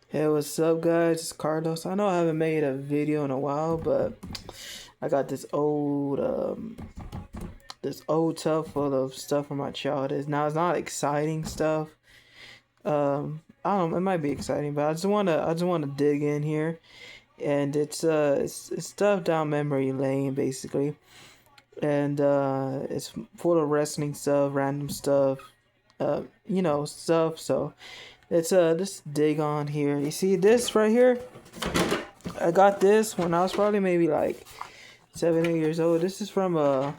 Hey, what's up, guys? It's Carlos. I know I haven't made a video in a while, but I got this old tub full of stuff from my childhood. Now it's not exciting stuff. I don't. It might be exciting, but I just wanna dig in here, and it's stuff down memory lane basically, and it's full of wrestling stuff, random stuff, stuff. So it's this dig on here. You see this right here? I got this when I was probably maybe like 7, 8 years old. This is from a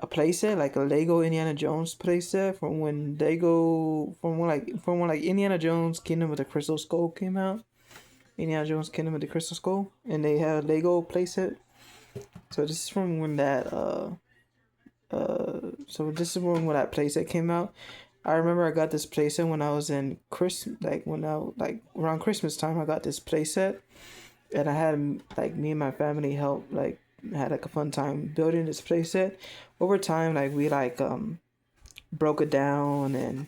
playset, like a Lego Indiana Jones playset from when like Indiana Jones Kingdom of the Crystal Skull came out. Indiana Jones Kingdom of the Crystal Skull, and they had a Lego playset. So this is from when that playset came out. I remember I got this playset when I was in around Christmas time. I got this playset, and I had like me and my family help like had like a fun time building this playset. Over time, like we broke it down and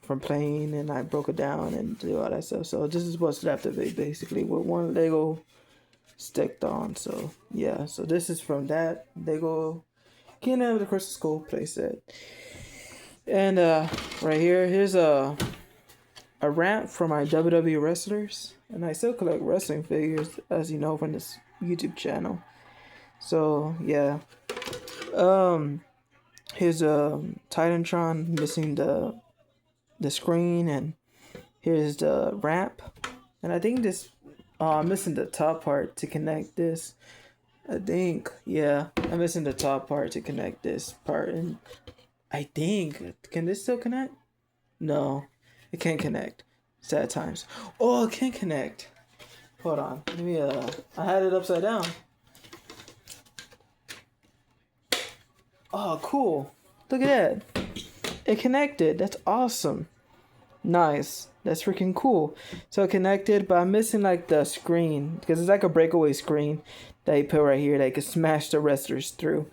from playing, and I broke it down and do all that stuff. So this is what's left of it basically with one Lego sticked on. So yeah, so this is from that Lego Kingdom of the Crystal Skull playset. And right here's a rant for my WWE wrestlers, and I still collect wrestling figures, as you know, from this YouTube channel. So yeah, um, here's Titantron missing the screen, and here's the ramp, and I think this I'm missing the top part to connect this. I think yeah, I'm missing the top part to connect this part, and I think can this still connect? No, it can't connect. Sad times. Oh, it can connect. Hold on. Let me I had it upside down. Oh, cool. Look at that. It connected. That's awesome. Nice. That's freaking cool. So it connected, but I'm missing like the screen because it's like a breakaway screen that you put right here that you can smash the wrestlers through.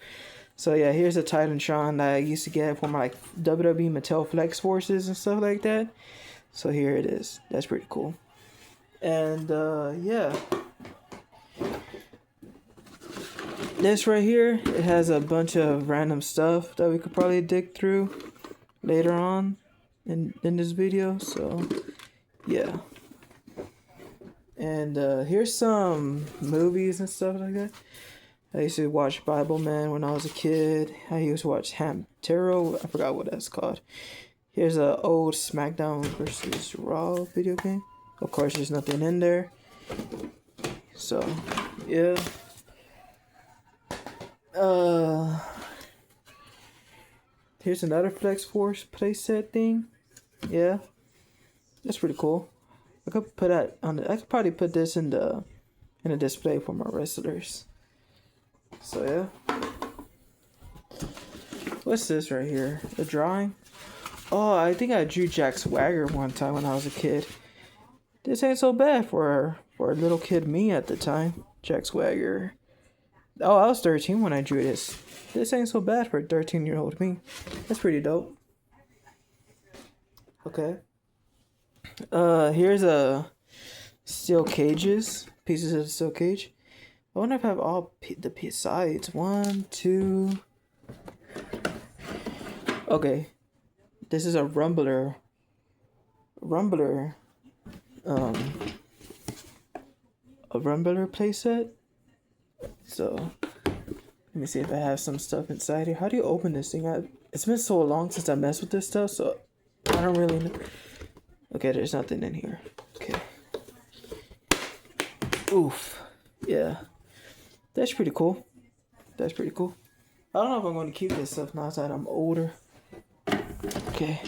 So yeah, here's a Titantron that I used to get for my like WWE Mattel Flex Forces and stuff like that. So here it is. That's pretty cool. And yeah, this right here, it has a bunch of random stuff that we could probably dig through later on in this video. So yeah, and here's some movies and stuff like that. I used to watch Bible Man when I was a kid. I used to watch Ham Tarot. I forgot what that's called. Here's a old SmackDown versus Raw video game. Of course, there's nothing in there. So, yeah. Uh, Here's another Flex Force playset thing. Yeah, that's pretty cool. I could put that on. I could probably put this in a display for my wrestlers. So yeah. What's this right here? A drawing? Oh, I think I drew Jack Swagger one time when I was a kid. This ain't so bad for a little kid me at the time. Jack Swagger. Oh, I was 13 when I drew this. This ain't so bad for a 13-year-old me. That's pretty dope. Okay. Here's a steel cages. Pieces of the steel cage. I wonder if I have all the sides. One, two. Okay. This is a rumbler. Rumbler. Um. A rumbler playset. So let me see if I have some stuff inside here. How do you open this thing? It's been so long since I messed with this stuff, so I don't really know. Okay, there's nothing in here. Okay. Oof. Yeah. That's pretty cool. That's pretty cool. I don't know if I'm going to keep this stuff now that I'm older. Okay.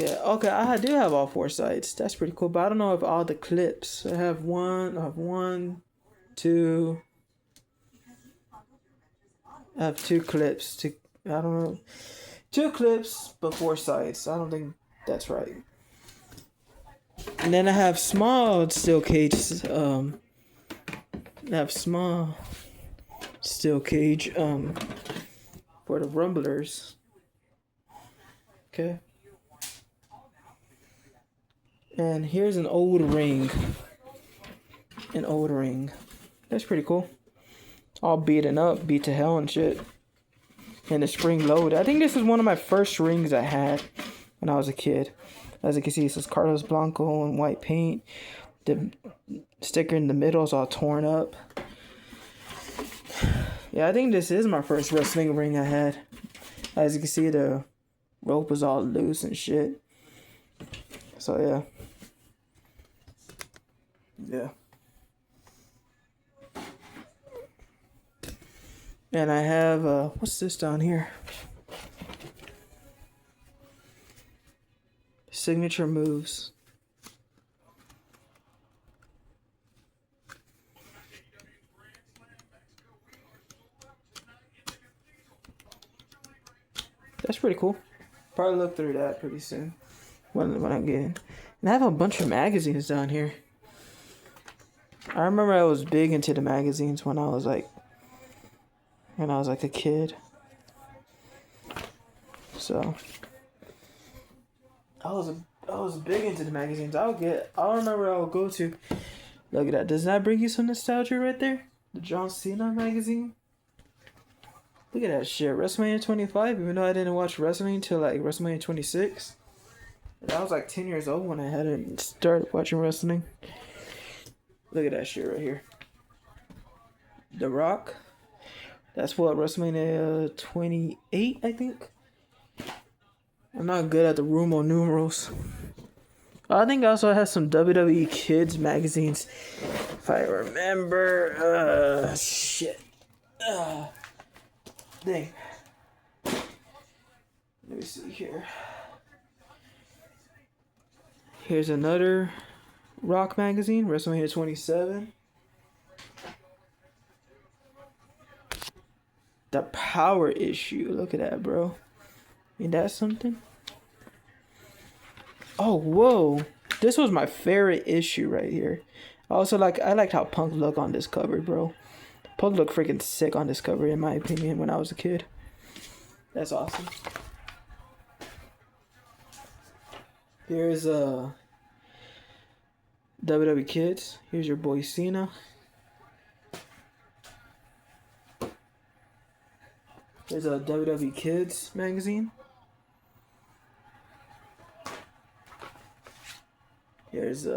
Okay, I do have all four sides. That's pretty cool, but I don't know if all the clips. I have one, two. I have two clips to. I don't know. Two clips, but four sides. I don't think that's right. And then I have small steel cages. I have small steel cage. For the rumblers. Okay. And here's an old ring. An old ring. That's pretty cool. All beaten up, beat to hell and shit. And the spring load. I think this is one of my first rings I had when I was a kid. As you can see, it says Carlos Blanco in white paint. The sticker in the middle is all torn up. Yeah, I think this is my first wrestling ring I had. As you can see, the rope was all loose and shit. So, yeah. Yeah. And I have, what's this down here? Signature moves. That's pretty cool. Probably look through that pretty soon when I get in. And I have a bunch of magazines down here. I remember I was big into the magazines when I was like a kid. So I was big into the magazines. I remember I would go to. Look at that. Does that bring you some nostalgia right there? The John Cena magazine. Look at that shit. WrestleMania 25, even though I didn't watch wrestling until like WrestleMania 26. I was like 10 years old when I had to start watching wrestling. Look at that shit right here. The Rock. That's what, WrestleMania 28, I think? I'm not good at the Romo numerals. I think I also have some WWE Kids magazines. If I remember. Shit. Dang. Let me see here. Here's another Rock magazine, WrestleMania 27. The Power issue. Look at that, bro. Ain't that something? Oh, whoa. This was my favorite issue right here. I liked how Punk looked on this cover, bro. Punk looked freaking sick on this cover, in my opinion, when I was a kid. That's awesome. Here's WWE Kids. Here's your boy Cena. There's a WWE Kids magazine. Here's I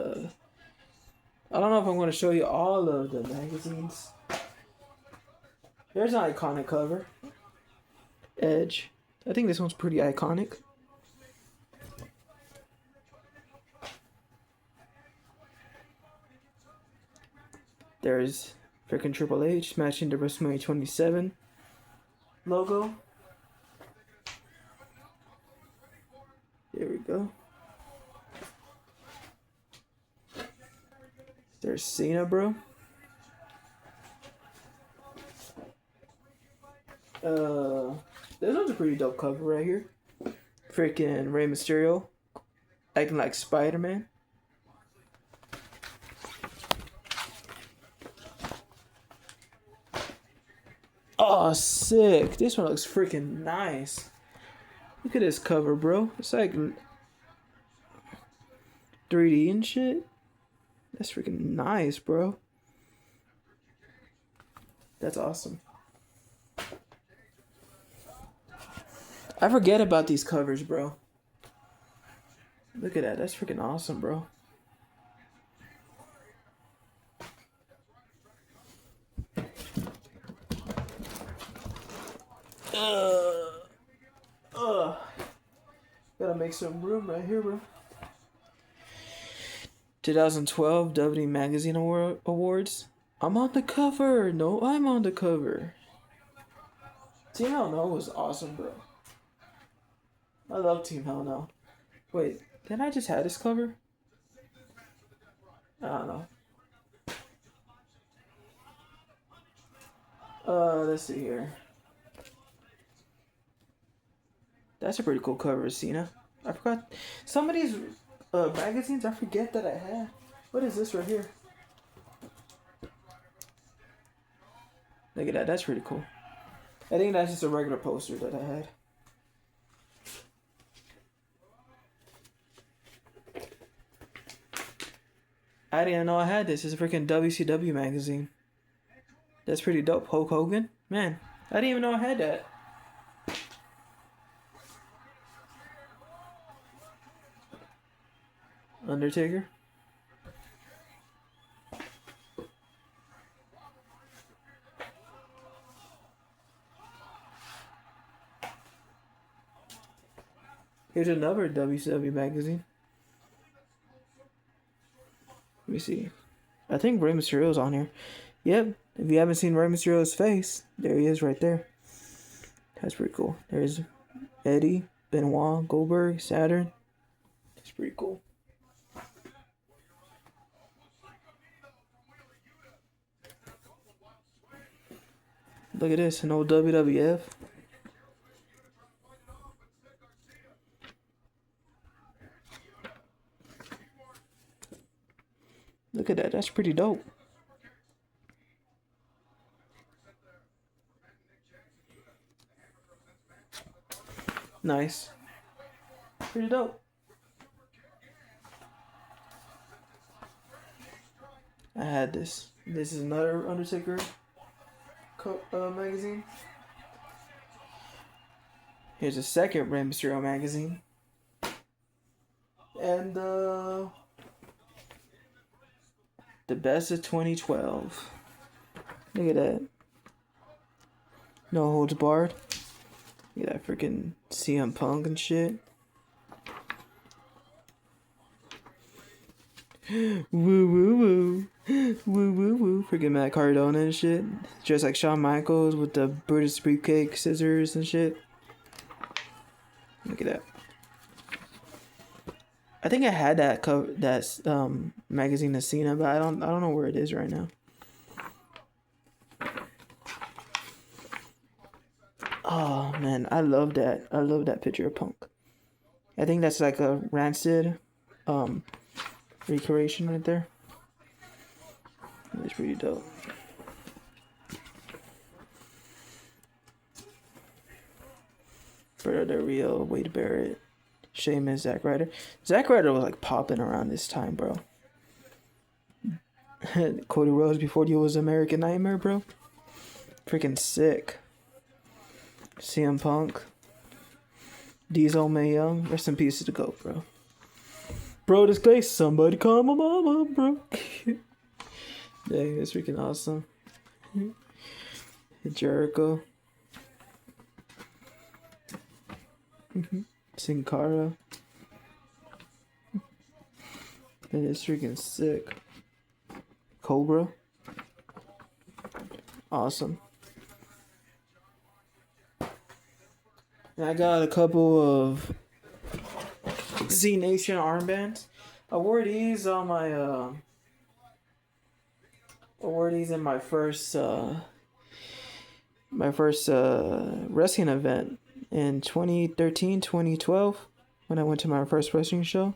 don't know if I'm going to show you all of the magazines. Here's an iconic cover. Edge. I think this one's pretty iconic. There's freaking Triple H matching the WrestleMania 27 logo. There we go. There's Cena, bro. This one's a pretty dope cover right here. Freaking Rey Mysterio acting like Spider-Man. Oh, sick. This one looks freaking nice. Look at this cover, bro. It's like 3D and shit. That's freaking nice, bro. That's awesome. I forget about these covers, bro. Look at that. That's freaking awesome, bro. Gotta make some room right here, bro. 2012 WWE Magazine Awards. I'm on the cover. No, I'm on the cover. Team Hell No was awesome, bro. I love Team Hell No. Wait, didn't I just have this cover? I don't know. Let's see here. That's a pretty cool cover of Cena. I forgot. Some of these magazines I forget that I had. What is this right here? Look at that. That's pretty cool. I think that's just a regular poster that I had. I didn't know I had this. It's a freaking WCW magazine. That's pretty dope. Hulk Hogan? Man, I didn't even know I had that. Undertaker? Here's another WCW magazine. Let me see. I think Rey Mysterio's on here. Yep. If you haven't seen Rey Mysterio's face, there he is right there. That's pretty cool. There's Eddie, Benoit, Goldberg, Saturn. That's pretty cool. Look at this, an old WWF. Look at that, that's pretty dope. Nice. Pretty dope. I had this. This is another Undertaker magazine. Here's a second Rey Mysterio magazine. And the best of 2012. Look at that. No holds barred. Look at that freaking CM Punk and shit. Woo woo woo. Woo woo woo. Freaking Matt Cardona and shit. Just like Shawn Michaels with the Brutus Beefcake scissors and shit. Look at that. I think I had that magazine of Cena, but I don't know where it is right now. Oh man, I love that. I love that picture of Punk. I think that's like a Rancid recreation right there. That's pretty dope. Berto Del Rio, Wade Barrett, Sheamus, Zack Ryder. Zack Ryder was like popping around this time, bro. Cody Rhodes before he was American Nightmare, bro. Freaking sick. CM Punk. Diesel, Mae Young. Rest in peace to the GOAT, bro. Bro, this place, somebody call my mama, bro. Dang, that's freaking awesome. Jericho. Sin Cara. That is freaking sick. Cobra. Awesome. And I got a couple of Z Nation armbands. I wore these on my in my first wrestling event in 2013, 2012 when I went to my first wrestling show.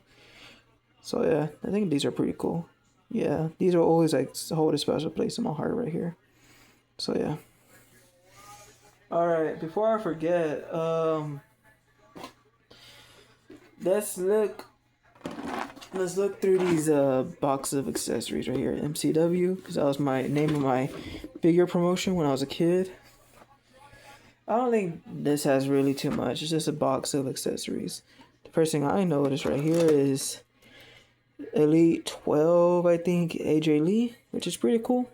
So yeah, I think these are pretty cool. Yeah, these are always like hold a special place in my heart right here. So yeah. All right, before I forget, let's look through these boxes of accessories right here. MCW, because that was my name of my figure promotion when I was a kid. I don't think this has really too much. It's just a box of accessories. The first thing I noticed right here is Elite 12, I think, AJ Lee, which is pretty cool.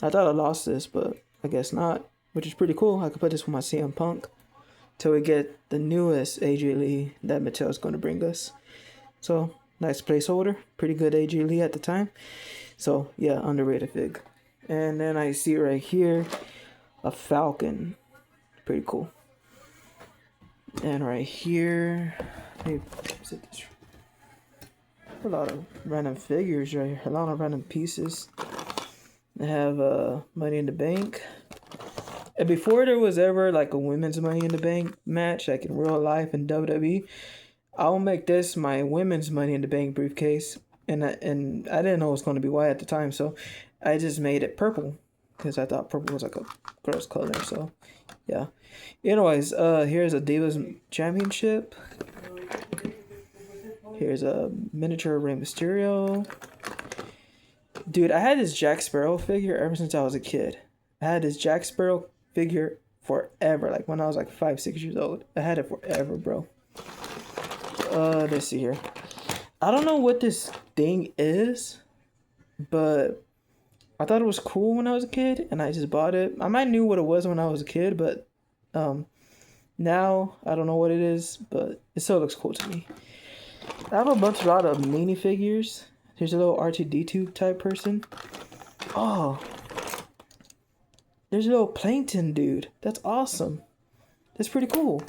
I thought I lost this, but I guess not, which is pretty cool. I could put this with my CM Punk till we get the newest AJ Lee that Mattel's going to bring us. So, nice placeholder. Pretty good AJ Lee at the time. So, yeah, underrated fig. And then I see right here a Falcon. Pretty cool. And right here, a lot of random figures right here. A lot of random pieces. I have Money in the Bank. And before there was ever like a women's Money in the Bank match, like in real life in WWE, I'll make this my women's Money in the Bank briefcase. And I didn't know it was going to be white at the time, so I just made it purple because I thought purple was like a gross color. So yeah. Anyways, here's a Divas Championship. Here's a miniature Rey Mysterio. Dude, I had this Jack Sparrow figure ever since I was a kid. I had this Jack Sparrow figure forever. Like when I was like 5, 6 years old. I had it forever, bro. Let's see here. I don't know what this thing is, but I thought it was cool when I was a kid, and I just bought it. I might knew what it was when I was a kid, but now I don't know what it is, but it still looks cool to me. I have a lot of minifigures. Here's a little R2D2 type person. Oh, there's a little Plankton dude. That's awesome. That's pretty cool.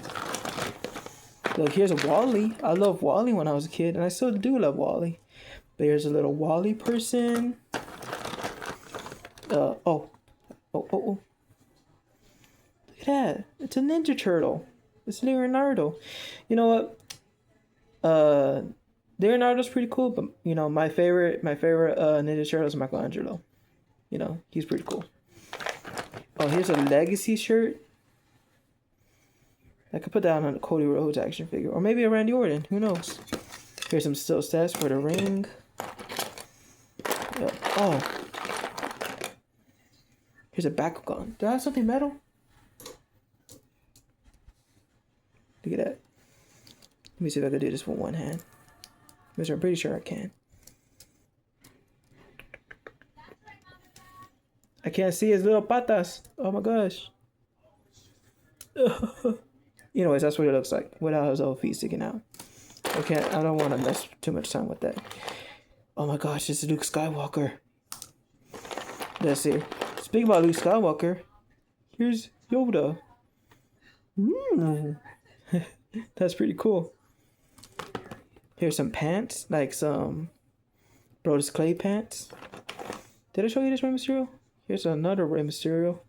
Look, here's a Wally. I loved Wally when I was a kid, and I still do love Wally. But here's a little Wally person. Oh. Look at that. It's a Ninja Turtle. It's Leonardo. You know what? Leonardo's pretty cool, but you know, my favorite Ninja Turtle is Michelangelo. You know, he's pretty cool. Oh, here's a Legacy shirt. I could put that on a Cody Rhodes action figure. Or maybe a Randy Orton. Who knows? Here's some still stats for the ring. Oh. Here's a Bakugan. Do I have something metal? Look at that. Let me see if I can do this with one hand. Which I'm pretty sure I can. I can't see his little patas. Oh my gosh. Anyways, that's what it looks like without his old feet sticking out. I don't want to mess too much time with that. Oh my gosh, it's Luke Skywalker. Let's see. Speaking about Luke Skywalker, here's Yoda. That's pretty cool. Here's some pants, like some Brodus Clay pants. Did I show you this Rey Mysterio? Here's another Rey Mysterio.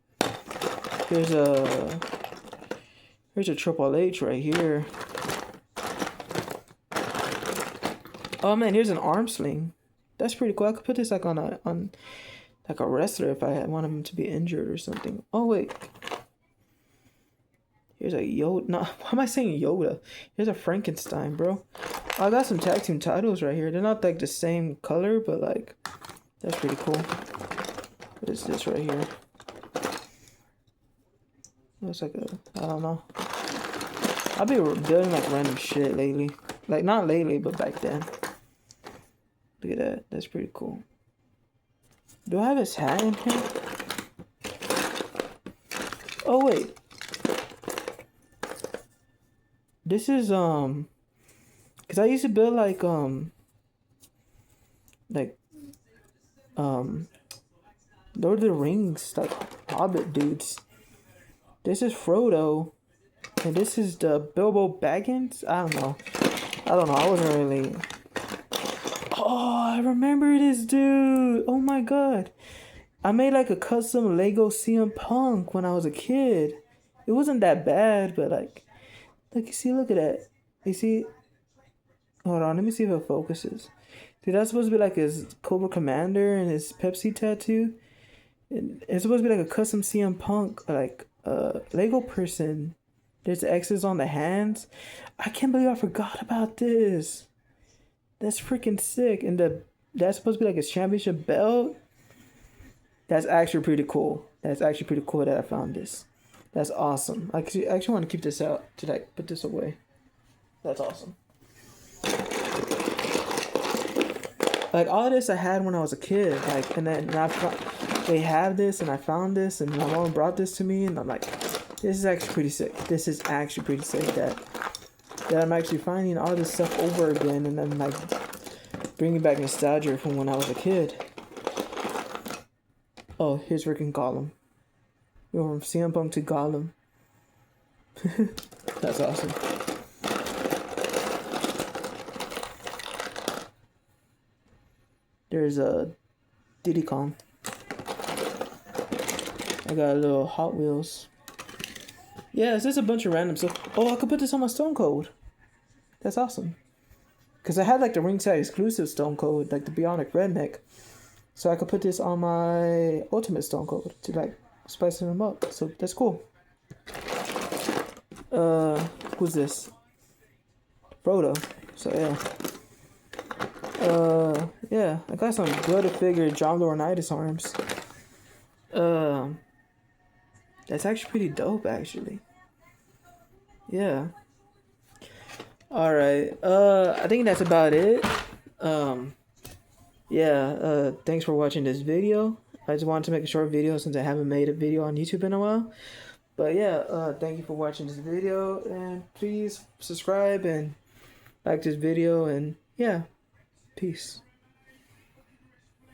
Here's a Triple H right here. Oh man, here's an arm sling. That's pretty cool. I could put this like on like a wrestler if I want him to be injured or something. Oh wait. Here's a Yoda. No, why am I saying Yoda? Here's a Frankenstein, bro. I got some tag team titles right here. They're not like the same color, but like that's pretty cool. What is this right here? Looks like I don't know. I've been building like random shit lately. Like not lately, but back then. Look at that. That's pretty cool. Do I have his hat in here? Oh wait. This is cause I used to build like Lord of the Rings, like Hobbit dudes. This is Frodo, and this is the Bilbo Baggins. I don't know. I wasn't really. Oh, I remember this dude. Oh my god, I made like a custom Lego CM Punk when I was a kid. It wasn't that bad, but like you see, look at that. You see? Hold on, let me see if it focuses. Dude, that's supposed to be like his Cobra Commander and his Pepsi tattoo. It's supposed to be like a custom CM Punk, like Lego person. There's X's on the hands. I can't believe I forgot about this. That's freaking sick. And that's supposed to be like his championship belt. That's actually pretty cool. That's actually pretty cool that I found this. That's awesome. I actually want to keep this out to like put this away. That's awesome. Like all of this I had when I was a kid. Like and then they have this and I found this and my mom brought this to me and I'm like, this is actually pretty sick. This is actually pretty sick that I'm actually finding all this stuff over again and then like bringing back nostalgia from when I was a kid. Oh, here's Rick and Gollum. We went from CM Punk to Gollum. That's awesome. There's a Diddy Kong. I got a little Hot Wheels. Yeah, it's just a bunch of random stuff. Oh, I could put this on my Stone Cold. That's awesome. Because I had like the ringside exclusive Stone Cold, like the Bionic Redneck. So I could put this on my Ultimate Stone Cold to like spicing them up. So that's cool. Who's this? Frodo. So yeah. yeah, I got some good figure John Laurinaitis arms. That's actually pretty dope, actually. Yeah. All right. I think that's about it. Um, yeah. Thanks for watching this video. I just wanted to make a short video since I haven't made a video on YouTube in a while. But yeah, thank you for watching this video, and please subscribe and like this video, and yeah, peace.